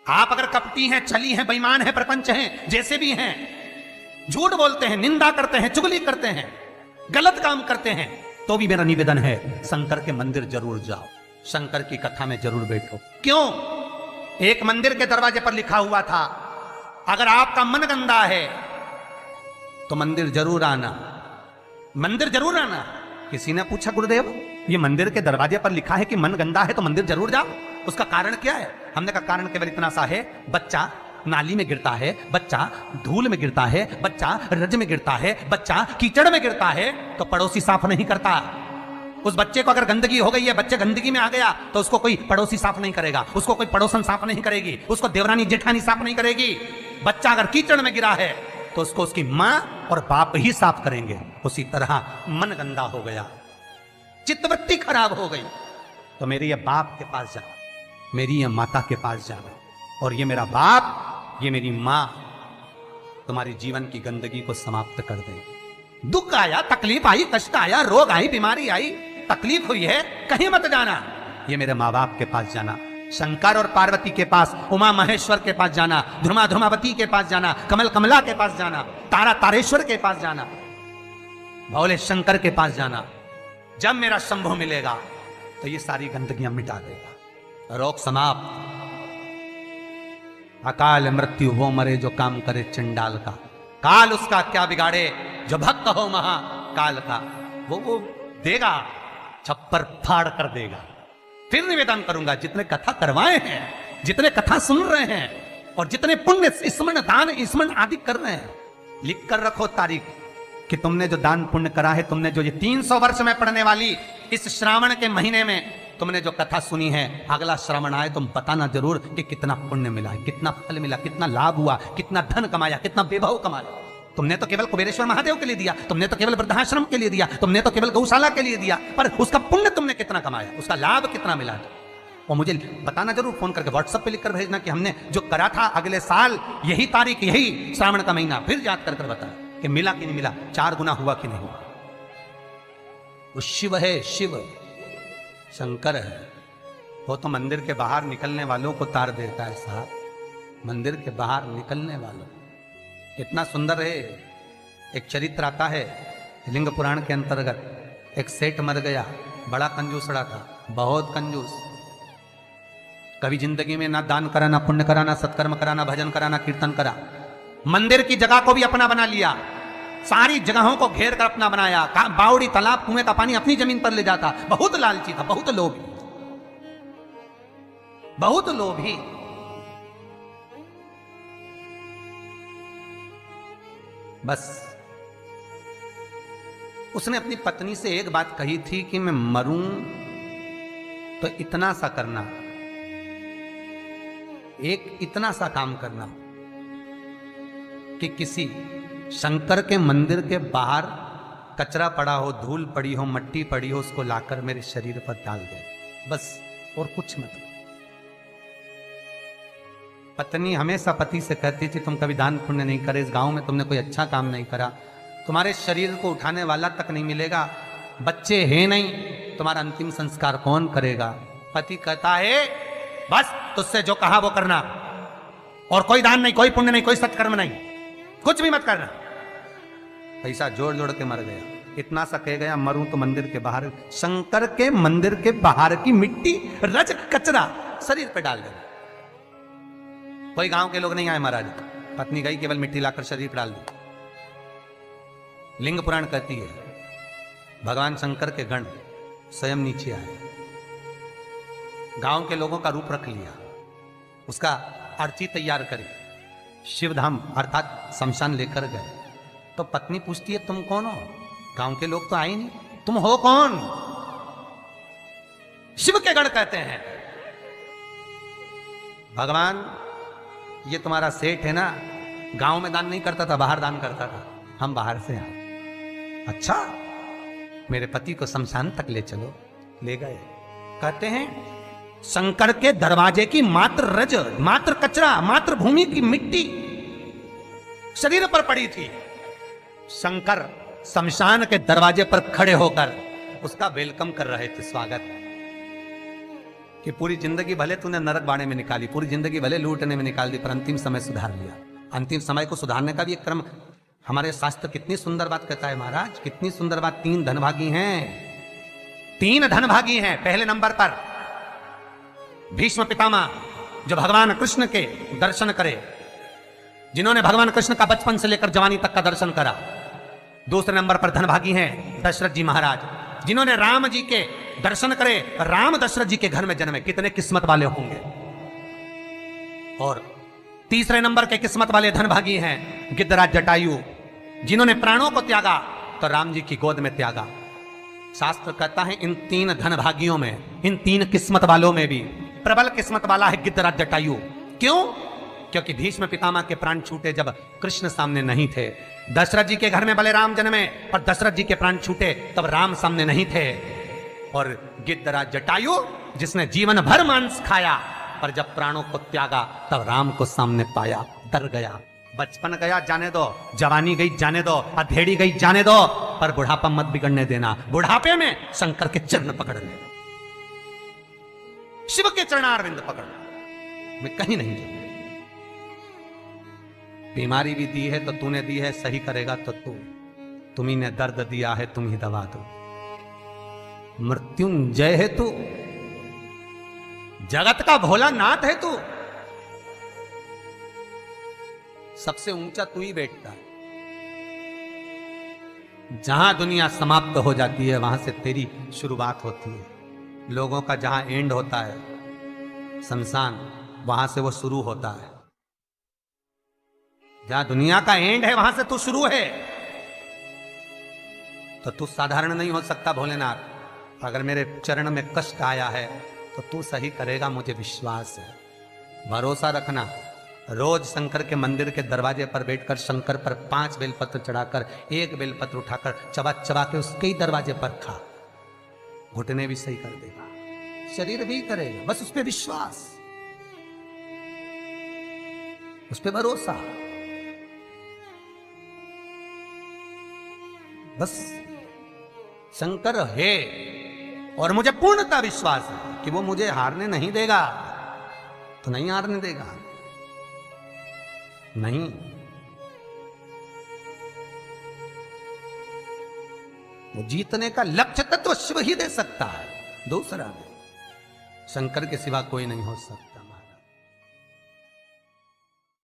आप अगर कपटी हैं, छली हैं, बेईमान हैं, प्रपंच हैं, जैसे भी हैं, झूठ बोलते हैं, निंदा करते हैं, चुगली करते हैं, गलत काम करते हैं, तो भी मेरा निवेदन है शंकर के मंदिर जरूर जाओ, शंकर की कथा में जरूर बैठो। क्यों? एक मंदिर के दरवाजे पर लिखा हुआ था, अगर आपका मन गंदा है तो मंदिर जरूर आना, मंदिर जरूर आना। किसी ने पूछा, गुरुदेव ये मंदिर के दरवाजे पर लिखा है कि मन गंदा है तो मंदिर जरूर जाओ, उसका कारण क्या है? हमने कहा कारण केवल इतना सा है, बच्चा नाली में गिरता है, बच्चा धूल में गिरता है, बच्चा रज में गिरता है, बच्चा कीचड़ में गिरता है, तो पड़ोसी साफ नहीं करता। उस बच्चे को अगर गंदगी हो गई है, बच्चे गंदगी में आ गया, तो उसको कोई पड़ोसी साफ नहीं करेगा, उसको कोई पड़ोसन साफ नहीं करेगी, उसको देवरानी जेठानी साफ नहीं करेगी। बच्चा अगर कीचड़ में गिरा है तो उसको उसकी मां और बाप ही साफ करेंगे। उसी तरह मन गंदा हो गया, चित्तवृत्ति खराब हो गई, तो मेरे ये बाप के पास जाना, मेरी ये माता के पास जाना, और ये मेरा बाप, ये मेरी मां तुम्हारी जीवन की गंदगी को समाप्त कर देंगे। दुख आया, तकलीफ आई, कष्ट आया, रोग आई, बीमारी आई, तकलीफ हुई है, कहीं मत जाना, ये मेरे माँ बाप के पास जाना, शंकर और पार्वती के पास, उमा महेश्वर के पास जाना, ध्रुमा ध्रुमावती के पास जाना, कमल कमला के पास जाना, तारा तारेश्वर के पास जाना, भोले शंकर के पास जाना। जब मेरा शंभु मिलेगा तो ये सारी गंदगियां मिटा देगा। रोग समाप्त। अकाल मृत्यु वो मरे जो काम करे चंडाल का, काल उसका क्या बिगाड़े जो भक्त हो महाकाल का। वो देगा, छप्पर फाड़ कर देगा। फिर निवेदन करूंगा, जितने कथा करवाए हैं, जितने कथा सुन रहे हैं, और जितने पुण्य स्मरण दान स्मरण आदि कर रहे हैं, लिख कर रखो तारीख कि तुमने जो दान पुण्य करा है, तुमने जो ये 300 वर्ष में पढ़ने वाली इस श्रावण के महीने में तुमने जो कथा सुनी है, अगला श्रावण आए तुम बताना जरूर कि कितना पुण्य मिला है, कितना फल मिला, कितना लाभ हुआ, कितना धन कमाया, कितना वैभव कमाया। तुमने तो केवल कुबेरेश्वर महादेव के लिए दिया, तुमने तो केवल वृद्धाश्रम के लिए दिया, तुमने तो केवल गौशाला के लिए दिया, पर उसका पुण्य तुमने कितना कमाया, उसका लाभ कितना मिला। और मुझे बताना जरूर, फोन करके व्हाट्सएप पे लिखकर भेजना कि हमने जो करा था अगले साल यही तारीख, यही श्रावण का महीना, फिर याद कर बता कि मिला कि नहीं मिला, 4 गुना हुआ कि नहीं हुआ। वो शिव है, शिव शंकर है। वो तो मंदिर के बाहर निकलने वालों को तार देता है साहब, मंदिर के बाहर निकलने वालों। इतना सुंदर है। एक चरित्र आता है लिंग पुराण के अंतर्गत। एक सेठ मर गया, बड़ा कंजूसड़ा था, बहुत कंजूस। कभी जिंदगी में ना दान करा, ना पुण्य करा, ना सत्कर्म करा, ना भजन करा, ना कीर्तन करा। मंदिर की जगह को भी अपना बना लिया, सारी जगहों को घेर कर अपना बनाया। बावड़ी, तालाब, कुएं का पानी अपनी जमीन पर ले जाता। बहुत लालची था, बहुत लोभी, बहुत लोभी। बस उसने अपनी पत्नी से एक बात कही थी कि मैं मरूं तो इतना सा करना, एक इतना सा काम करना कि किसी शंकर के मंदिर के बाहर कचरा पड़ा हो, धूल पड़ी हो, मट्टी पड़ी हो, उसको लाकर मेरे शरीर पर डाल दे, बस, और कुछ मत। पत्नी हमेशा पति से कहती थी तुम कभी दान पुण्य नहीं करे, इस गांव में तुमने कोई अच्छा काम नहीं करा, तुम्हारे शरीर को उठाने वाला तक नहीं मिलेगा, बच्चे हैं नहीं, तुम्हारा अंतिम संस्कार कौन करेगा। पति कहता है बस तुझसे जो कहा वो करना, और कोई दान नहीं, कोई पुण्य नहीं, कोई सत्कर्म नहीं, कुछ भी मत करना। पैसा जोड़ जोड़ के मर गया। इतना सा कह गया, मरूं तो मंदिर के बाहर, शंकर के मंदिर के बाहर की मिट्टी, रज, कचरा शरीर पे डाल देना। कोई गांव के लोग नहीं आए महाराज, पत्नी गई, केवल मिट्टी लाकर शरीर पर डाल दी। लिंग पुराण कहती है भगवान शंकर के गण स्वयं नीचे आए, गांव के लोगों का रूप रख लिया, उसका अर्थी तैयार करी, शिवधाम अर्थात शमशान लेकर गए। तो पत्नी पूछती है तुम कौन हो? गांव के लोग तो आए नहीं, तुम हो कौन? शिव के गण कहते हैं भगवान ये तुम्हारा सेठ है ना, गांव में दान नहीं करता था, बाहर दान करता था, हम बाहर से आए। अच्छा, मेरे पति को शमशान तक ले चलो। ले गए। कहते हैं शंकर के दरवाजे की मात्र रज, मात्र कचरा, मात्र भूमि की मिट्टी शरीर पर पड़ी थी। शंकर शमशान के दरवाजे पर खड़े होकर उसका वेलकम कर रहे थे, स्वागत। कि पूरी जिंदगी भले तूने नरक बाड़े में निकाली, पूरी जिंदगी भले लूटने में निकाल दी, पर अंतिम समय सुधार लिया। अंतिम समय को सुधारने का भी एक क्रम हमारे शास्त्र कितनी सुंदर बात कहता है महाराज, कितनी सुंदर बात। 3 धनभागी हैं, 3 धनभागी हैं। पहले नंबर पर भीष्म पितामह, जो भगवान कृष्ण के दर्शन करे, जिन्होंने भगवान कृष्ण का बचपन से लेकर जवानी तक का दर्शन करा। दूसरे नंबर पर धनभागी हैं दशरथ जी महाराज, जिन्होंने राम जी के दर्शन करे, राम दशरथ जी के घर में जन्मे। कितने किस्मत वाले होंगे। और तीसरे नंबर के किस्मत वाले धनभागी हैं गिद्धराज जटायु, जिन्होंने प्राणों को त्यागा तो राम जी की गोद में त्यागा। शास्त्र कहता है इन 3 धनभागियों में, इन 3 किस्मत वालों में भी प्रबल किस्मत वाला है गिद्धराज जटायु। क्यों? क्योंकि भीष्म पितामह के प्राण छूटे जब कृष्ण सामने नहीं थे। दशरथ जी के घर में भले राम जन्मे, पर दशरथ जी के प्राण छूटे तब राम सामने नहीं थे। और गिद्धराज जटायु, जिसने जीवन भर मांस खाया, पर जब प्राणों को त्यागा तब राम को सामने पाया, डर गया। बचपन गया जाने दो, जवानी गई जाने दो, अधेड़ी गई जाने दो, पर बुढ़ापा मत बिगड़ने देना। बुढ़ापे में शंकर के चरण पकड़ ले, शिव के चरणारविंद पकड़, मैं कहीं नहीं जाऊंगा। बीमारी भी दी है तो तूने दी है, सही करेगा तो तुम्ही ने दर्द दिया है, तुम ही दवा दो। मृत्युंजय है तू, जगत का भोलानाथ है तू, सबसे ऊंचा तू ही बैठता है। जहां दुनिया समाप्त हो जाती है वहां से तेरी शुरुआत होती है। लोगों का जहां एंड होता है शमशान, वहां से वो शुरू होता है। जहां दुनिया का एंड है वहां से तू शुरू है। तो तू साधारण नहीं हो सकता भोलेनाथ। अगर मेरे चरण में कष्ट आया है तो तू सही करेगा, मुझे विश्वास है। भरोसा रखना। रोज शंकर के मंदिर के दरवाजे पर बैठकर शंकर पर 5 बेलपत्र चढ़ाकर, 1 बेलपत्र उठाकर चबा चबा के उसके ही दरवाजे पर खा, घुटने भी सही कर देगा, शरीर भी करेगा। बस उस पर विश्वास, उस पर भरोसा। बस शंकर है और मुझे पूर्णता विश्वास है कि वो मुझे हारने नहीं देगा। तो नहीं हारने देगा, नहीं। वो जीतने का लक्ष्य तत्व शिव ही दे सकता है, दूसरा नहीं। शंकर के सिवा कोई नहीं हो सकता।